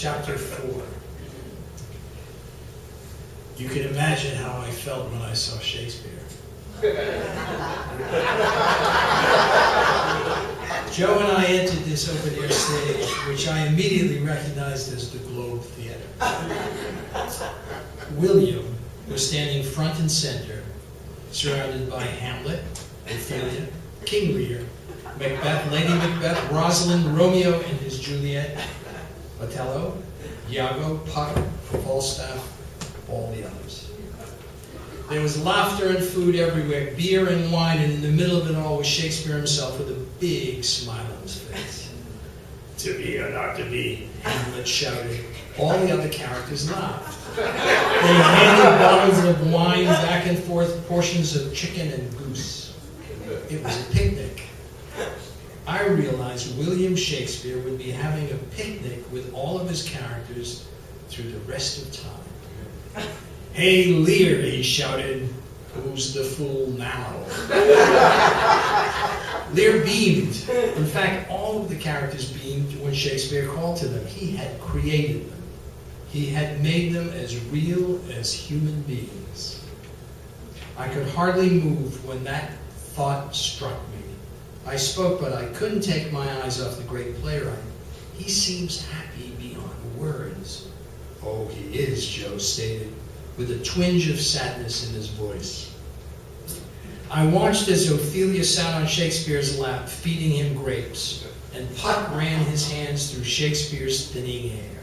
Chapter 4. You can imagine how I felt when I saw Shakespeare. Joe and I entered this open-air stage, which I immediately recognized as the Globe Theatre. William was standing front and center, surrounded by Hamlet, Ophelia, King Lear, Macbeth, Lady Macbeth, Rosalind, Romeo and his Juliet, Othello, Iago, Puck, Falstaff, all the others. There was laughter and food everywhere, beer and wine, and in the middle of it all was Shakespeare himself with a big smile on his face. To be or not to be, Hamlet shouted. All the other characters laughed. They handed bottles of wine back and forth, portions of chicken and goose. It was a picnic. I realized William Shakespeare would be having a picnic with all of his characters through the rest of time. Hey, Lear, he shouted, who's the fool now? Lear beamed. In fact, all of the characters beamed when Shakespeare called to them. He had created them. He had made them as real as human beings. I could hardly move when that thought struck me. I spoke, but I couldn't take my eyes off the great playwright. He seems happy beyond words. Oh, he is, Joe stated, with a twinge of sadness in his voice. I watched as Ophelia sat on Shakespeare's lap, feeding him grapes, and Puck ran his hands through Shakespeare's thinning hair.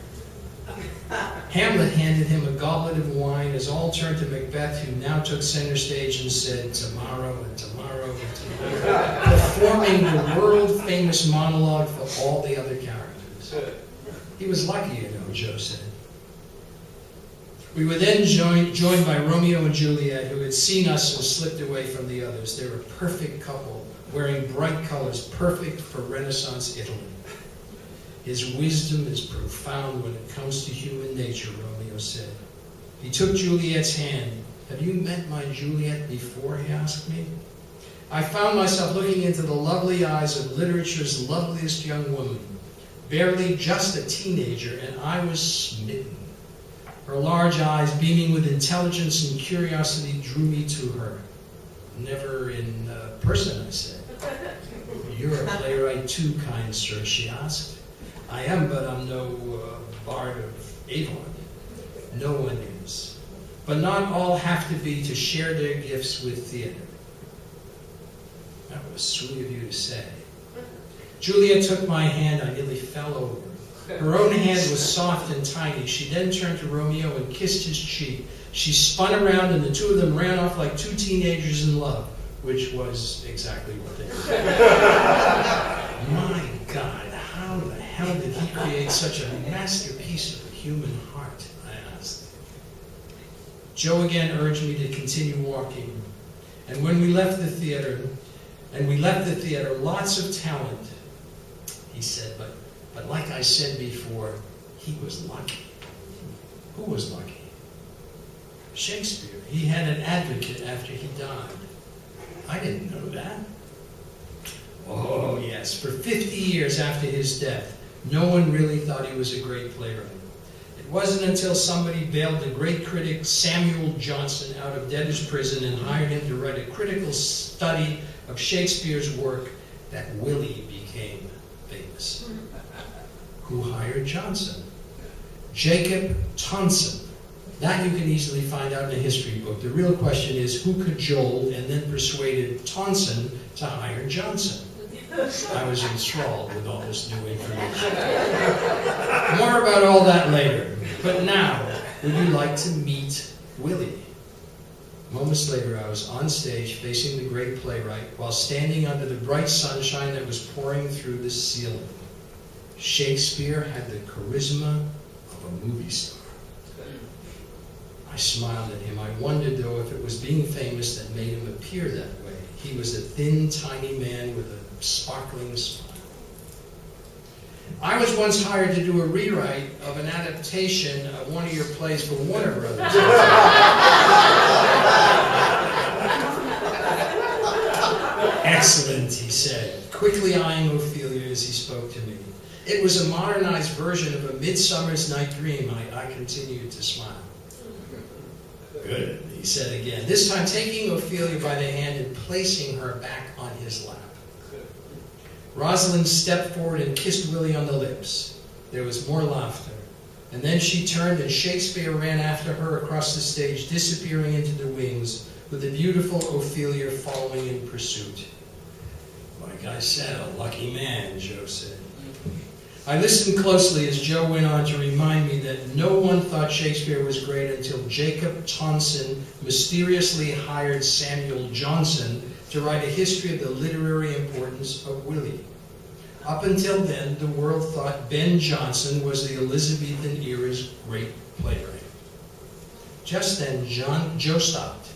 Hamlet handed him a goblet of wine as all turned to Macbeth, who now took center stage and said, tomorrow and tomorrow and tomorrow, performing the world-famous monologue for all the other characters. He was lucky, you know, Joe said. We were then joined by Romeo and Juliet, who had seen us and slipped away from the others. They were a perfect couple, wearing bright colors, perfect for Renaissance Italy. His wisdom is profound when it comes to human nature, Romeo said. He took Juliet's hand. Have you met my Juliet before, he asked me. I found myself looking into the lovely eyes of literature's loveliest young woman, barely just a teenager, and I was smitten. Her large eyes, beaming with intelligence and curiosity, drew me to her. Never in person, I said. You're a playwright too, kind sir, she asked. I am, but I'm no bard of Avon. No one is. But not all have to be to share their gifts with theater. That was sweet of you to say. Juliet took my hand. I nearly fell over. Her own hand was soft and tiny. She then turned to Romeo and kissed his cheek. She spun around and the two of them ran off like two teenagers in love, which was exactly what they did. My God, how the hell did he create such a masterpiece of a human heart, I asked. Joe again urged me to continue walking. And when we left the theater, lots of talent, he said, but like I said before, he was lucky. Who was lucky? Shakespeare. He had an advocate after he died. I didn't know that. Oh, yes. For 50 years after his death, no one really thought he was a great playwright. It wasn't until somebody bailed the great critic Samuel Johnson out of debtor's prison and hired him to write a critical study of Shakespeare's work that Willie became famous. Who hired Johnson? Jacob Tonson. That you can easily find out in a history book. The real question is who cajoled and then persuaded Tonson to hire Johnson? I was enthralled with all this new information. More about all that later. But now, would you like to meet Willie? Moments later, I was on stage facing the great playwright while standing under the bright sunshine that was pouring through the ceiling. Shakespeare had the charisma of a movie star. I smiled at him. I wondered, though, if it was being famous that made him appear that way. He was a thin, tiny man with a sparkling smile. I was once hired to do a rewrite of an adaptation of one of your plays for Warner Brothers. Excellent, he said, quickly eyeing Ophelia as he spoke to me. It was a modernized version of A Midsummer's Night Dream. I continued to smile. Good, he said again, this time taking Ophelia by the hand and placing her back on his lap. Rosalind stepped forward and kissed Willie on the lips. There was more laughter. And then she turned and Shakespeare ran after her across the stage, disappearing into the wings, with the beautiful Ophelia following in pursuit. Like I said, a lucky man, Joe said. I listened closely as Joe went on to remind me that no one thought Shakespeare was great until Jacob Tonson mysteriously hired Samuel Johnson to write a history of the literary importance of Willie. Up until then, the world thought Ben Jonson was the Elizabethan era's great playwright. Just then, Joe stopped,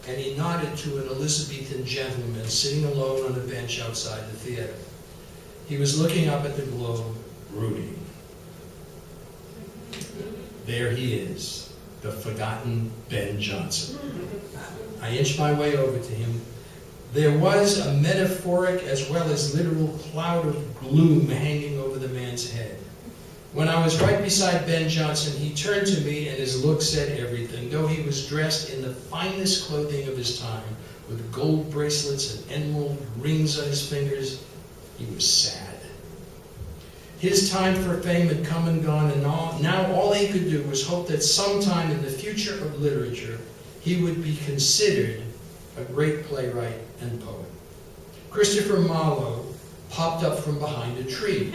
and he nodded to an Elizabethan gentleman sitting alone on a bench outside the theater. He was looking up at the globe, brooding. There he is, the forgotten Ben Jonson. I inched my way over to him. There was a metaphoric as well as literal cloud of gloom hanging over the man's head. When I was right beside Ben Jonson, he turned to me and his look said everything. Though he was dressed in the finest clothing of his time, with gold bracelets and emerald rings on his fingers, he was sad. His time for fame had come and gone, and now all he could do was hope that sometime in the future of literature, he would be considered a great playwright and poet. Christopher Marlowe popped up from behind a tree.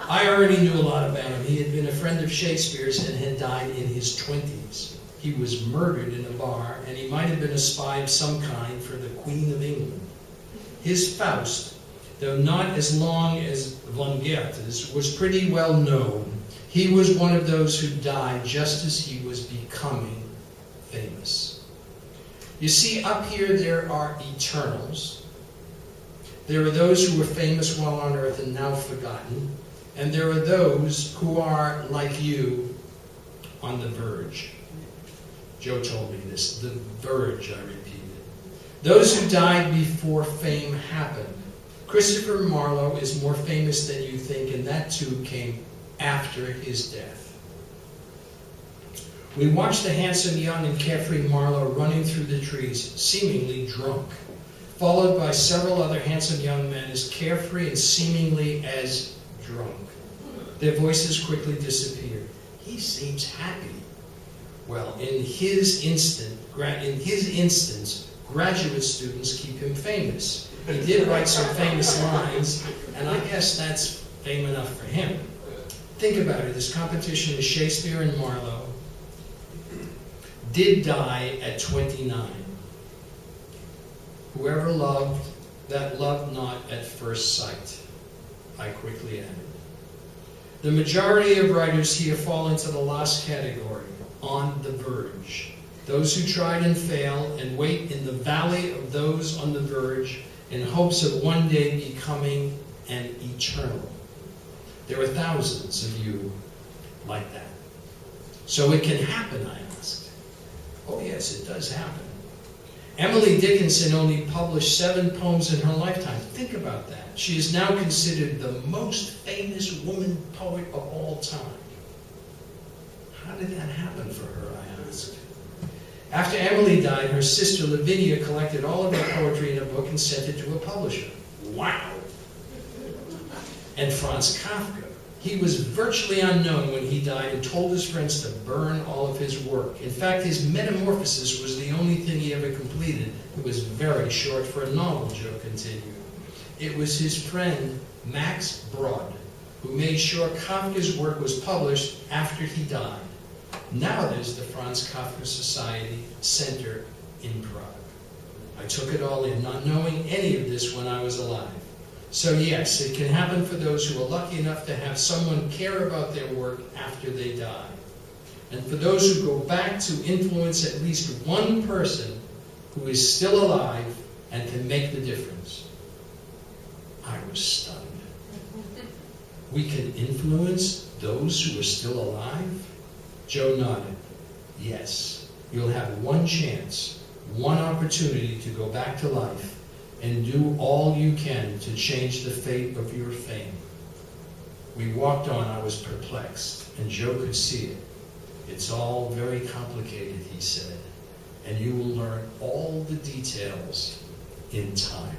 I already knew a lot about him. He had been a friend of Shakespeare's and had died in his 20s. He was murdered in a bar, and he might have been a spy of some kind for the Queen of England. His Faust, though not as long as von Goethe's, was pretty well known. He was one of those who died just as he was becoming famous. You see, up here there are eternals. There are those who were famous while on earth and now forgotten. And there are those who are, like you, on the verge. Joe told me this, the verge, I repeated. Those who died before fame happened. Christopher Marlowe is more famous than you think, and that too came after his death. We watched the handsome, young, and carefree Marlowe running through the trees, seemingly drunk, followed by several other handsome young men as carefree and seemingly as drunk. Their voices quickly disappeared. He seems happy. Well, in his instance, graduate students keep him famous. He did write some famous lines, and I guess that's fame enough for him. Think about it. This competition is Shakespeare and Marlowe did die at 29. Whoever loved, that loved not at first sight, I quickly added. The majority of writers here fall into the last category, on the verge. Those who tried and failed and wait in the valley of those on the verge in hopes of one day becoming an eternal. There are thousands of you like that. So it can happen, I asked. Oh yes, it does happen. Emily Dickinson only published 7 poems in her lifetime. Think about that. She is now considered the most famous woman poet of all time. How did that happen for her, I asked. After Emily died, her sister Lavinia collected all of her poetry in a book and sent it to a publisher. Wow! And Franz Kafka. He was virtually unknown when he died and told his friends to burn all of his work. In fact, his Metamorphosis was the only thing he ever completed. It was very short for a novel, Joe continued. It was his friend, Max Brod, who made sure Kafka's work was published after he died. Now there's the Franz Kafka Society Center in Prague. I took it all in, not knowing any of this when I was alive. So yes, it can happen for those who are lucky enough to have someone care about their work after they die. And for those who go back to influence at least one person who is still alive and can make the difference. I was stunned. We can influence those who are still alive? Joe nodded. Yes, you'll have one chance, one opportunity to go back to life and do all you can to change the fate of your fame. We walked on, I was perplexed, and Joe could see it. It's all very complicated, he said, and you will learn all the details in time.